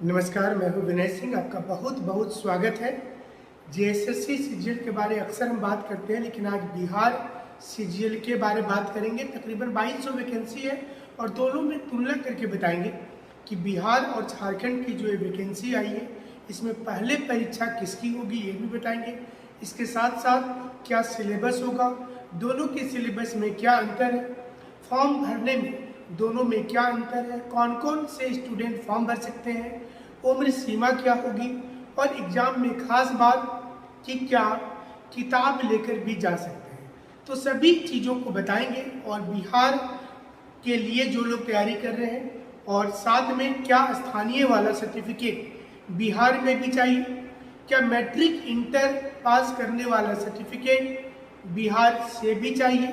नमस्कार, मैं हूं विनय सिंह। आपका बहुत बहुत स्वागत है। जेएसएससी सीजीएल के बारे अक्सर हम बात करते हैं, लेकिन आज बिहार सीजीएल के बारे में बात करेंगे। तकरीबन 2200 वैकेंसी है और दोनों में तुलना करके बताएंगे कि बिहार और झारखंड की जो ये वैकेंसी आई है, इसमें पहले परीक्षा किसकी होगी ये भी बताएंगे। इसके साथ साथ क्या सिलेबस होगा, दोनों के सिलेबस में क्या अंतर है, फॉर्म भरने में दोनों में क्या अंतर है, कौन कौन से स्टूडेंट फॉर्म भर सकते हैं, उम्र सीमा क्या होगी और एग्जाम में खास बात कि क्या किताब लेकर भी जा सकते हैं। तो सभी चीज़ों को बताएंगे और बिहार के लिए जो लोग तैयारी कर रहे हैं और साथ में क्या स्थानीय वाला सर्टिफिकेट बिहार में भी चाहिए, क्या मैट्रिक इंटर पास करने वाला सर्टिफिकेट बिहार से भी चाहिए,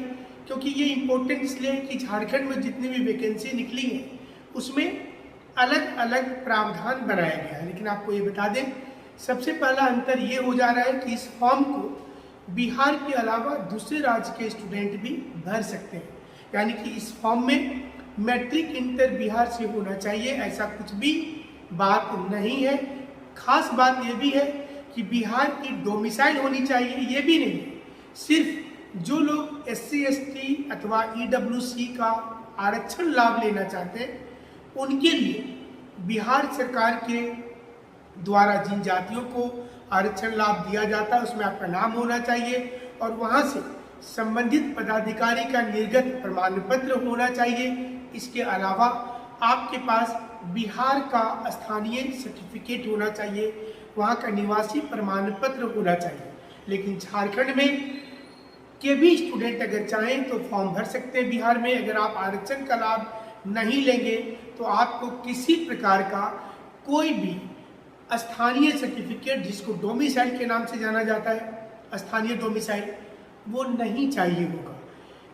क्योंकि ये इम्पोर्टेंट इसलिए है कि झारखंड में जितनी भी वैकेंसी निकली है उसमें अलग अलग प्रावधान बनाया गया है। लेकिन आपको ये बता दें, सबसे पहला अंतर ये हो जा रहा है कि इस फॉर्म को बिहार के अलावा दूसरे राज्य के स्टूडेंट भी भर सकते हैं। यानी कि इस फॉर्म में मैट्रिक इंटर बिहार से होना चाहिए, ऐसा कुछ भी बात नहीं है। खास बात ये भी है कि बिहार की डोमिसाइल होनी चाहिए, ये भी नहीं है। सिर्फ जो लोग SC ST अथवा EWC का आरक्षण लाभ लेना चाहते हैं उनके लिए बिहार सरकार के द्वारा जिन जातियों को आरक्षण लाभ दिया जाता है उसमें आपका नाम होना चाहिए और वहां से संबंधित पदाधिकारी का निर्गत प्रमाण पत्र होना चाहिए। इसके अलावा आपके पास बिहार का स्थानीय सर्टिफिकेट होना चाहिए, वहां का निवासी प्रमाण पत्र होना चाहिए। लेकिन झारखंड में के भी स्टूडेंट अगर चाहें तो फॉर्म भर सकते हैं बिहार में। अगर आप आरक्षण का लाभ नहीं लेंगे तो आपको किसी प्रकार का कोई भी स्थानीय सर्टिफिकेट, जिसको डोमिसाइल के नाम से जाना जाता है, स्थानीय डोमिसाइल, वो नहीं चाहिए होगा।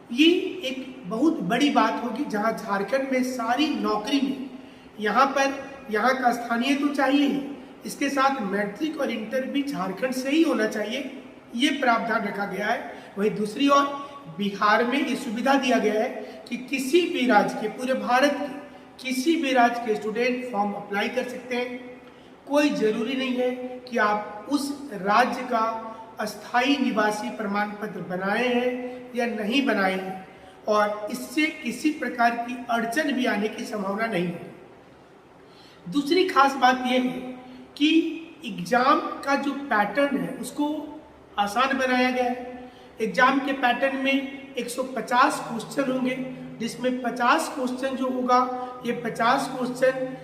ये एक बहुत बड़ी बात होगी जहां झारखंड में सारी नौकरी में यहाँ का स्थानीय तो चाहिए ही, इसके साथ मैट्रिक और इंटर भी झारखंड से ही होना चाहिए, ये प्रावधान रखा गया है। वहीं दूसरी ओर बिहार में ये सुविधा दिया गया है कि किसी भी राज्य के, पूरे भारत के किसी भी राज्य के स्टूडेंट फॉर्म अप्लाई कर सकते हैं। कोई जरूरी नहीं है कि आप उस राज्य का अस्थायी निवासी प्रमाण पत्र बनाए हैं या नहीं बनाए हैं, और इससे किसी प्रकार की अड़चन भी आने की संभावना नहीं है। दूसरी खास बात यह है कि एग्जाम का जो पैटर्न है उसको आसान बनाया गया है। एग्जाम के पैटर्न में 150 क्वेश्चन होंगे, जिसमें 50 क्वेश्चन जो होगा, ये 50 क्वेश्चन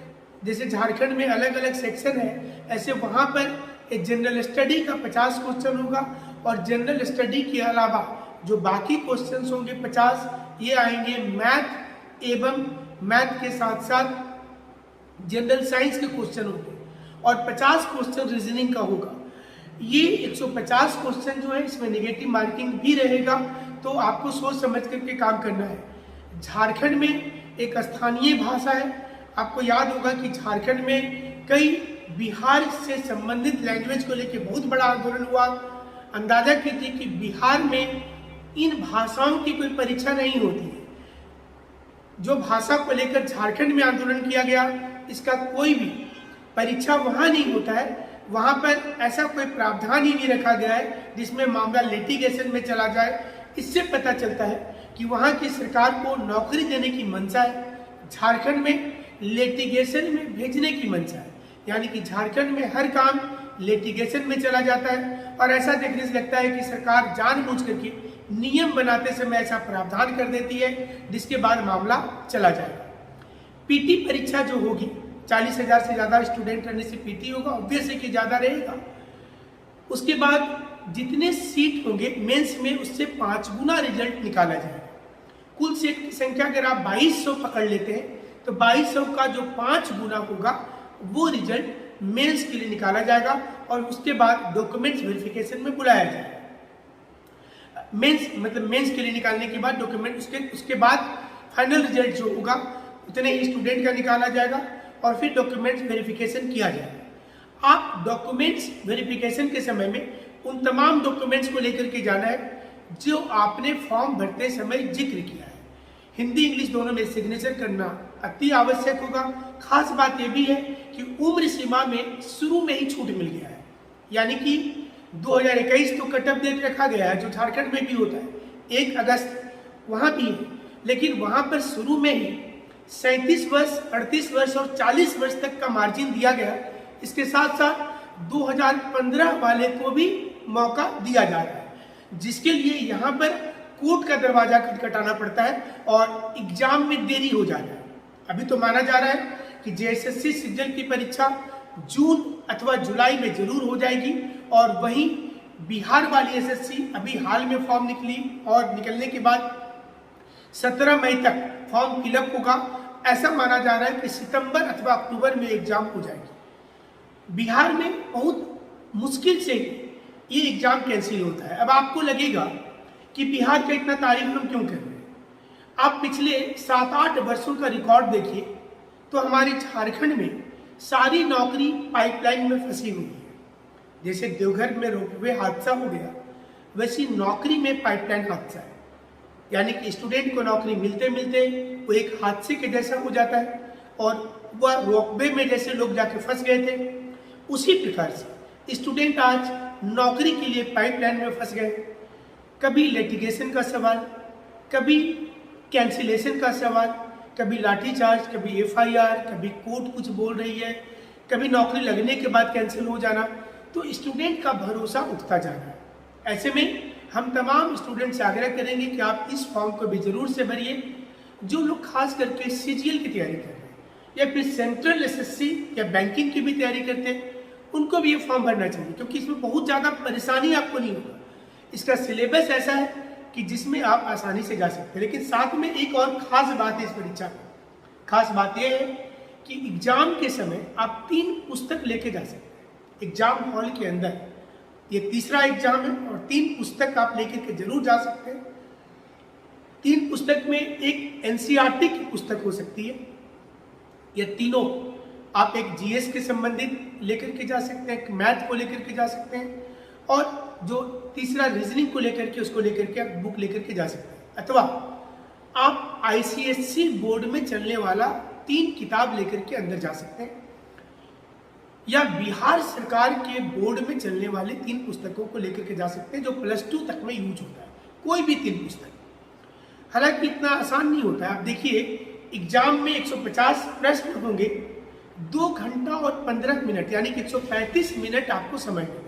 जैसे झारखंड में अलग अलग सेक्शन है, ऐसे वहाँ पर एक जनरल स्टडी का 50 क्वेश्चन होगा और जनरल स्टडी के अलावा जो बाकी क्वेश्चन होंगे 50, ये आएंगे मैथ एवं मैथ के साथ साथ जनरल साइंस के क्वेश्चन होंगे और 50 क्वेश्चन रीजनिंग का होगा। ये 150 क्वेश्चन जो है इसमें नेगेटिव मार्किंग भी रहेगा, तो आपको सोच समझ करके काम करना है। झारखंड में एक स्थानीय भाषा है। आपको याद होगा कि झारखंड में कई बिहार से संबंधित लैंग्वेज को लेकर बहुत बड़ा आंदोलन हुआ। अंदाजा कीजिए कि बिहार में इन भाषाओं की कोई परीक्षा नहीं होती है। जो भाषा को लेकर झारखंड में आंदोलन किया गया, इसका कोई भी परीक्षा वहां नहीं होता है। वहां पर ऐसा कोई प्रावधान ही नहीं रखा गया है जिसमें मामला लिटिगेशन में चला जाए। इससे पता चलता है कि वहां की सरकार को नौकरी देने की मंशा है, झारखंड में लिटिगेशन में भेजने की मंशा है। यानी कि झारखंड में हर काम लिटिगेशन में चला जाता है और ऐसा देखने से लगता है कि सरकार जानबूझ करके नियम बनाते समय ऐसा प्रावधान कर देती है जिसके बाद मामला चला जाएगा। पीटी परीक्षा जो होगी, 40,000 से ज़्यादा स्टूडेंट रहने से पीटी होगा, ऑब्वियस है कि ज़्यादा रहेगा। उसके बाद जितने सीट होंगे मेंस में उससे 5 गुना रिजल्ट निकाला जाएगा। कुल सीट की संख्या अगर आप 2200 पकड़ लेते हैं तो 2200 का जो 5 गुना होगा वो रिजल्ट मेंस के लिए निकाला जाएगा और उसके बाद डॉक्यूमेंट्स वेरिफिकेशन में बुलाया जाएगा। मेंस के लिए निकालने के बाद डॉक्यूमेंट उसके बाद फाइनल रिजल्ट जो होगा उतने ही स्टूडेंट का निकाला जाएगा और फिर डॉक्यूमेंट्स वेरिफिकेशन किया जाएगा। आप डॉक्यूमेंट्स वेरिफिकेशन के समय में उन तमाम डॉक्यूमेंट्स को लेकर के जाना है जो आपने फॉर्म भरते समय जिक्र किया है। हिंदी इंग्लिश दोनों में सिग्नेचर करना अति आवश्यक होगा। खास बात यह भी है कि उम्र सीमा में शुरू में ही छूट मिल गया है, यानी कि 2021 तो कट ऑफ डेट रखा गया है जो झारखंड में भी होता है, 1 अगस्त वहाँ भी है, लेकिन वहाँ पर शुरू में ही 37 वर्ष, 38 वर्ष और 40 वर्ष तक का मार्जिन दिया गया। इसके साथ साथ 2015 वाले को भी मौका दिया जा रहा है, जिसके लिए यहाँ पर कोर्ट का दरवाजा खटखटाना पड़ता है और एग्जाम में देरी हो जाता है। अभी तो माना जा रहा है कि जेएसएससी सिज्जल की परीक्षा जून अथवा जुलाई में जरूर हो जाएगी, और वहीं बिहार वाली एसएससी अभी हाल में फॉर्म निकली और निकलने के बाद 17 मई तक फॉर्म फिलअप होगा। ऐसा माना जा रहा है कि सितंबर अथवा अक्टूबर में एग्जाम हो जाएगी। बिहार में बहुत मुश्किल से ये एग्जाम कैंसिल होता है। अब आपको लगेगा कि बिहार का इतना तारीफ हम क्यों कर रहे हैं। आप पिछले 7-8 वर्षों का रिकॉर्ड देखिए तो हमारे झारखंड में सारी नौकरी पाइपलाइन में फंसी हुई है। जैसे देवघर में रोपवे हादसा हो गया, वैसी नौकरी में पाइपलाइन हादसा है, यानी कि स्टूडेंट को नौकरी मिलते मिलते वो एक हादसे के जैसा हो जाता है, और वह रोपवे में जैसे लोग जाके फंस गए थे, उसी प्रकार से स्टूडेंट आज नौकरी के लिए पाइपलाइन में फंस गए। कभी लिटिगेशन का सवाल, कभी कैंसिलेशन का सवाल, कभी लाठीचार्ज, कभी एफआईआर, कभी कोर्ट कुछ बोल रही है, कभी नौकरी लगने के बाद कैंसिल हो जाना, तो स्टूडेंट का भरोसा उठता जा रहा है। ऐसे में हम तमाम स्टूडेंट से आग्रह करेंगे कि आप इस फॉर्म को भी जरूर से भरिए। जो लोग खास करके सीजीएल की तैयारी कर रहे हैं या फिर सेंट्रल एसएससी या बैंकिंग की भी तैयारी करते हैं, उनको भी ये फॉर्म भरना चाहिए, क्योंकि इसमें बहुत ज़्यादा परेशानी आपको नहीं होगा। इसका सिलेबस ऐसा है कि जिसमें आप आसानी से जा सकते हैं। लेकिन साथ में एक और खास बात है इस परीक्षा में, खास बात यह है कि एग्जाम के समय आप 3 पुस्तक लेके जा सकते हैं एग्जाम हॉल के अंदर। ये तीसरा एग्जाम है और 3 पुस्तक आप लेकर के जरूर जा सकते हैं। 3 पुस्तक में एक एनसीईआरटी की पुस्तक हो सकती है, या तीनों आप एक जीएस के संबंधित लेकर के जा सकते हैं, एक मैथ को लेकर के जा सकते हैं, और जो तीसरा रीजनिंग को लेकर के उसको लेकर के आप बुक लेकर के जा सकते हैं। अथवा आप आईसीएससी बोर्ड में चलने वाला 3 किताब लेकर के अंदर जा सकते हैं, या बिहार सरकार के बोर्ड में चलने वाले 3 पुस्तकों को लेकर के जा सकते हैं जो +2 तक में यूज होता है, कोई भी 3 पुस्तक। हालांकि इतना आसान नहीं होता है। आप देखिए एग्जाम में 150 प्रश्न होंगे, 2 घंटा और 15 मिनट यानी कि 135 मिनट आपको समय मिलेगा।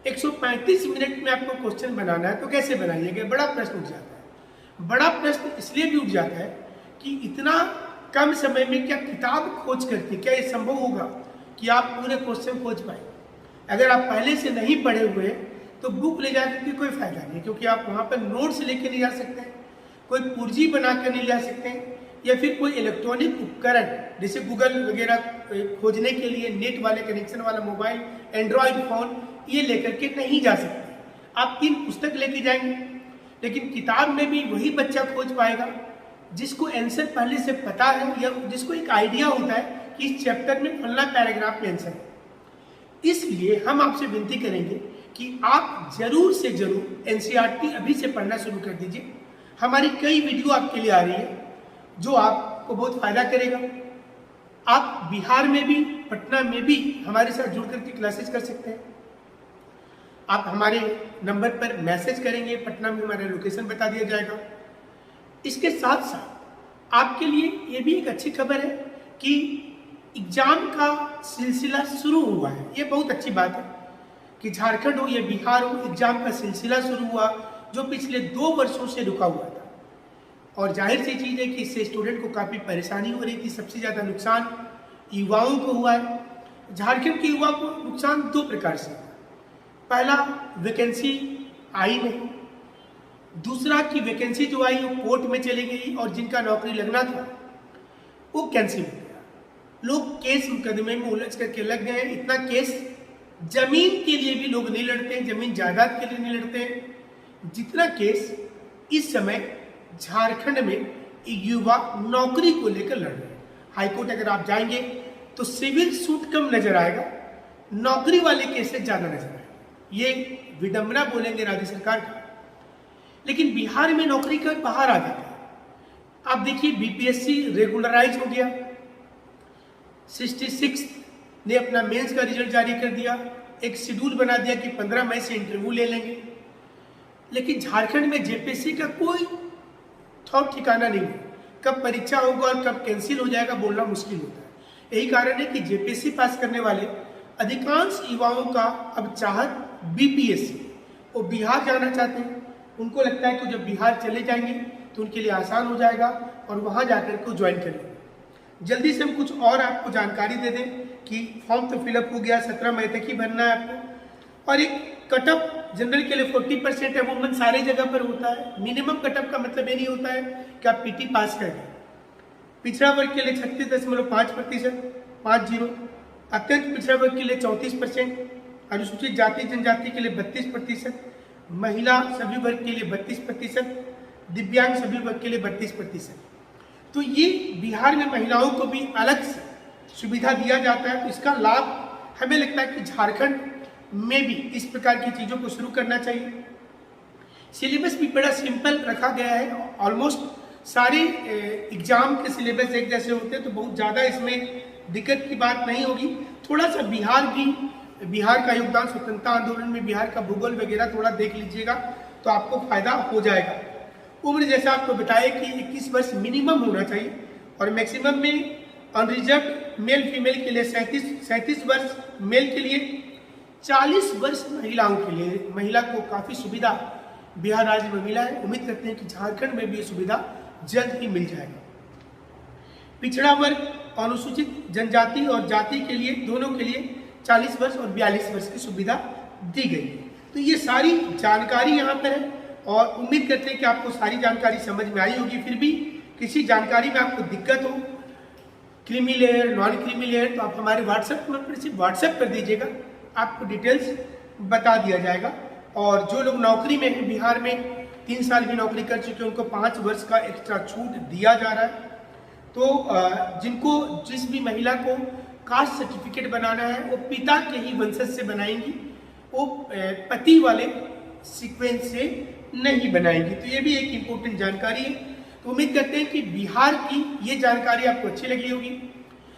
135 मिनट में आपको क्वेश्चन बनाना है तो कैसे बनाइएगा? बड़ा प्रश्न उठ जाता है। बड़ा प्रश्न इसलिए भी उठ जाता है कि इतना कम समय में क्या किताब खोज करके क्या ये संभव होगा कि आप पूरे क्वेश्चन खोज पाए? अगर आप पहले से नहीं पढ़े हुए तो बुक ले जाने की कोई फायदा नहीं, क्योंकि आप वहाँ पर नोट्स लेके नहीं जा सकते, कोई पूर्जी बना कर नहीं जा सकते, या फिर कोई इलेक्ट्रॉनिक उपकरण जैसे गूगल वगैरह खोजने के लिए नेट वाले कनेक्शन वाला मोबाइल, एंड्रॉयड फोन, ये लेकर के नहीं जा सकते। आप 3 पुस्तक लेके जाएंगे, लेकिन किताब में भी वही बच्चा खोज पाएगा जिसको आंसर पहले से पता है, या जिसको एक आइडिया होता है कि इस चैप्टर में फलना पैराग्राफ में आंसर है। इसलिए हम आपसे विनती करेंगे कि आप जरूर से जरूर एनसीईआरटी अभी से पढ़ना शुरू कर दीजिए। हमारी कई वीडियो आपके लिए आ रही है जो आपको बहुत फायदा करेगा। आप बिहार में भी, पटना में भी हमारे साथ जुड़ करके क्लासेस कर सकते हैं। आप हमारे नंबर पर मैसेज करेंगे, पटना में हमारा लोकेशन बता दिया जाएगा। इसके साथ साथ आपके लिए ये भी एक अच्छी खबर है कि एग्जाम का सिलसिला शुरू हुआ है। ये बहुत अच्छी बात है कि झारखंड हो या बिहार हो, एग्जाम का सिलसिला शुरू हुआ जो पिछले 2 वर्षों से रुका हुआ था। और जाहिर सी चीज़ है कि इससे स्टूडेंट को काफ़ी परेशानी हो रही थी। सबसे ज़्यादा नुकसान युवाओं को हुआ है। झारखंड के युवा को नुकसान 2 प्रकार से हुआ। पहला, वैकेंसी आई नहीं। दूसरा कि वैकेंसी जो आई वो कोर्ट में चली गई और जिनका नौकरी लगना था वो कैंसिल हो गया। लोग केस मुकदमे में उलझ करके लग गए। इतना केस जमीन के लिए भी लोग नहीं लड़ते, जमीन जायदाद के लिए नहीं लड़ते, जितना केस इस समय झारखंड में युवा नौकरी को लेकर लड़ रहे हैं। हाईकोर्ट अगर आप जाएंगे तो सिविल सूट कम नजर आएगा, नौकरी वाले केसेस ज्यादा नजर आएगा। ये विडंबना बोलेंगे राज्य सरकार का। लेकिन बिहार में नौकरी का बाहर आ जाता है। आप देखिए बीपीएससी रेगुलराइज हो गया, 66 ने अपना मेंस का रिजल्ट जारी कर दिया, एक शेड्यूल बना दिया कि 15 मई से इंटरव्यू ले लेंगे। लेकिन झारखंड में जेपीएससी का कोई थॉट ठिकाना नहीं है, कब परीक्षा होगा और कब कैंसिल हो जाएगा बोलना मुश्किल होता है। यही कारण है कि जेपीएससी पास करने वाले अधिकांश युवाओं का अब चाहत बीपीएससी, वो बिहार जाना चाहते हैं। उनको लगता है कि जब बिहार चले जाएंगे तो उनके लिए आसान हो जाएगा और वहां जाकर के ज्वाइन कर लेंगे। जल्दी से हम कुछ और आपको जानकारी दे दें कि फॉर्म तो फिलअप हो गया, 17 मई तक ही भरना है आपको। और एक कटअप जनरल के लिए 40% अमूमन सारे जगह पर होता है। मिनिमम कटअप का मतलब ये नहीं होता है कि आप पीटी पास कर गए। पिछड़ा वर्ग के लिए 36.5%, 50। अत्यंत पिछड़ा वर्ग के लिए 34%, अनुसूचित जाति जनजाति के लिए 32%, महिला सभी वर्ग के लिए 32%, दिव्यांग सभी वर्ग के लिए 32%। तो ये बिहार में महिलाओं को भी अलग से सुविधा दिया जाता है। तो इसका लाभ हमें लगता है कि झारखंड में भी इस प्रकार की चीजों को शुरू करना चाहिए। सिलेबस भी बड़ा सिंपल रखा गया है, ऑलमोस्ट सारे एग्जाम के सिलेबस एक जैसे होते हैं, तो बहुत ज़्यादा इसमें दिक्कत की बात नहीं होगी। थोड़ा सा बिहार का योगदान स्वतंत्रता आंदोलन में, बिहार का भूगोल वगैरह थोड़ा देख लीजिएगा तो आपको फायदा हो जाएगा। उम्र जैसा आपको बताया कि 21 वर्ष मिनिमम होना चाहिए और मैक्सिमम में अनरिजर्व मेल फीमेल के लिए 37 वर्ष, मेल के लिए 40 वर्ष महिलाओं के लिए। महिला को काफ़ी सुविधा बिहार राज्य में मिला है। उम्मीद करते हैं कि झारखंड में भी ये सुविधा जल्द ही मिल जाएगा। पिछड़ा वर्ग, अनुसूचित जनजाति और जाति के लिए, दोनों के लिए 40 वर्ष और 42 वर्ष की सुविधा दी गई है। तो ये सारी जानकारी यहाँ पर है और उम्मीद करते हैं कि आपको सारी जानकारी समझ में आई होगी। फिर भी किसी जानकारी में आपको दिक्कत हो, creamy layer, non creamy layer, तो आप हमारे व्हाट्सएप नंबर से व्हाट्सएप कर दीजिएगा, आपको डिटेल्स बता दिया जाएगा। और जो लोग नौकरी में हैं, बिहार में 3 साल भी नौकरी कर चुके हैं, उनको 5 वर्ष का एक्स्ट्रा छूट दिया जा रहा है। तो जिस भी महिला को कास्ट सर्टिफिकेट बनाना है वो पिता के ही वंशज से बनाएंगी, वो पति वाले सीक्वेंस से नहीं बनाएंगी। तो ये भी एक इम्पोर्टेंट जानकारी है। तो उम्मीद करते हैं कि बिहार की ये जानकारी आपको अच्छी लगी होगी।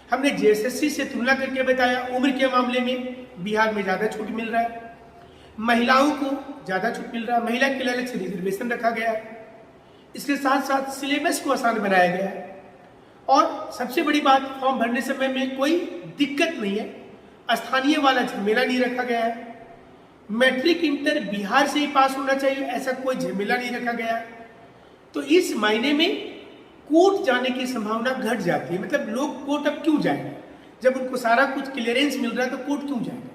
हमने जेएसएससी से तुलना करके बताया, उम्र के मामले में बिहार में ज़्यादा छूट मिल रहा है, महिलाओं को ज़्यादा छूट मिल रहा है, महिला के लिए अलग से रिजर्वेशन रखा गया है, इसके साथ साथ सिलेबस को आसान बनाया गया है और सबसे बड़ी बात, फॉर्म भरने समय में कोई दिक्कत नहीं है, स्थानीय वाला झमेला नहीं रखा गया है। मैट्रिक इंटर बिहार से ही पास होना चाहिए, ऐसा कोई झमेला नहीं रखा गया है। तो इस मायने में कोर्ट जाने की संभावना घट जाती है। मतलब लोग कोर्ट अब क्यों जाएंगे, जब उनको सारा कुछ क्लियरेंस मिल रहा है तो कोर्ट क्यों जाएंगे।